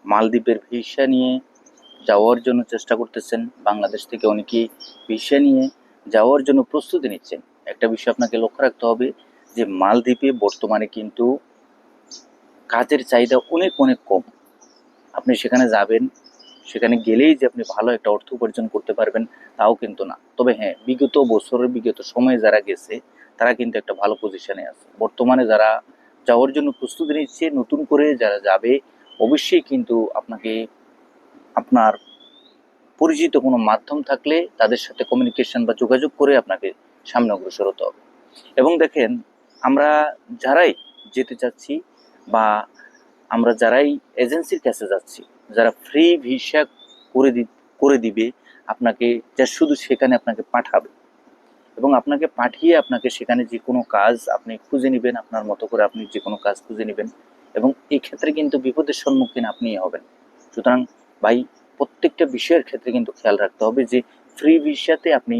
মালদ্বীপের ভিসা নিয়ে যাওয়ার জন্য চেষ্টা করতেছেন, বাংলাদেশ থেকে অনেকেই ভিসা নিয়ে যাওয়ার জন্য প্রস্তুতি নিচ্ছেন, একটা বিষয় আপনাকে লক্ষ্য রাখতে হবে যে মালদ্বীপে বর্তমানে কিন্তু কাজের চাহিদা অনেক অনেক কম। আপনি সেখানে যাবেন, সেখানে গেলেই যে আপনি ভালো একটা অর্থ উপার্জন করতে পারবেন তাও কিন্তু না। তবে হ্যাঁ, বিগত বছরের বিগত সময়ে যারা গেছে তারা কিন্তু একটা ভালো পজিশনে আছে। বর্তমানে যারা যাওয়ার জন্য প্রস্তুতি নিচ্ছে, নতুন করে যারা যাবে, অবশ্যই কিন্তু আপনাকে আপনার পরিচিত কোনো মাধ্যম থাকলে তাদের সাথে কমিউনিকেশন বা যোগাযোগ করে আপনাকে সামনে অগ্রসর হতে হবে। এবং দেখেন, আমরা যারাই যেতে চাচ্ছি বা আমরা যারাই এজেন্সির কাছে যাচ্ছি, যারা ফ্রি ভিসা করে দিবে আপনাকে, যা শুধু সেখানে আপনাকে পাঠাবে এবং আপনাকে পাঠিয়ে আপনাকে সেখানে যে কোনো কাজ আপনি খুঁজে নেবেন, আপনার মতো করে আপনি যে কোনো কাজ খুঁজে নেবেন এবং এই ক্ষেত্রে কিন্তু বিপদের সম্মুখীন আপনিই হবেন। সুতরাং ভাই, প্রত্যেকটা বিষয়ের ক্ষেত্রে কিন্তু খেয়াল রাখতে হবে যে ফ্রি ভিসাতে আপনি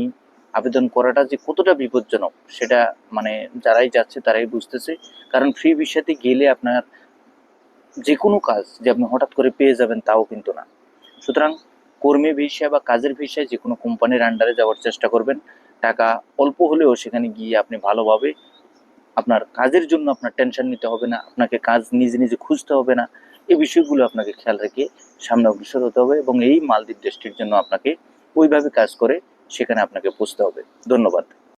আবেদন করাটা যে কতটা বিপজ্জনক সেটা মানে যারাই যাচ্ছে তারাই বুঝতেছে। কারণ ফ্রি ভিসাতে গেলে আপনার যে কোনো কাজ যে আপনি হঠাৎ করে পেয়ে যাবেন তাও কিন্তু না। সুতরাং কর্মী ভিসা বা কাজের ভিসায় যে কোনো কোম্পানির আন্ডারে যাওয়ার চেষ্টা করবেন। টাকা অল্প হলেও সেখানে গিয়ে আপনি ভালোভাবে আপনার কাজের জন্য আপনার টেনশন নিতে হবে না, আপনাকে কাজ নিজে নিজে খুঁজতে হবে না। এই বিষয়গুলো আপনাকে খেয়াল রেখে সামনে অগ্রসর হতে হবে এবং এই মালদ্বীপ দেশটির জন্য আপনাকে ওইভাবে কাজ করে সেখানে আপনাকে পৌঁছতে হবে। ধন্যবাদ।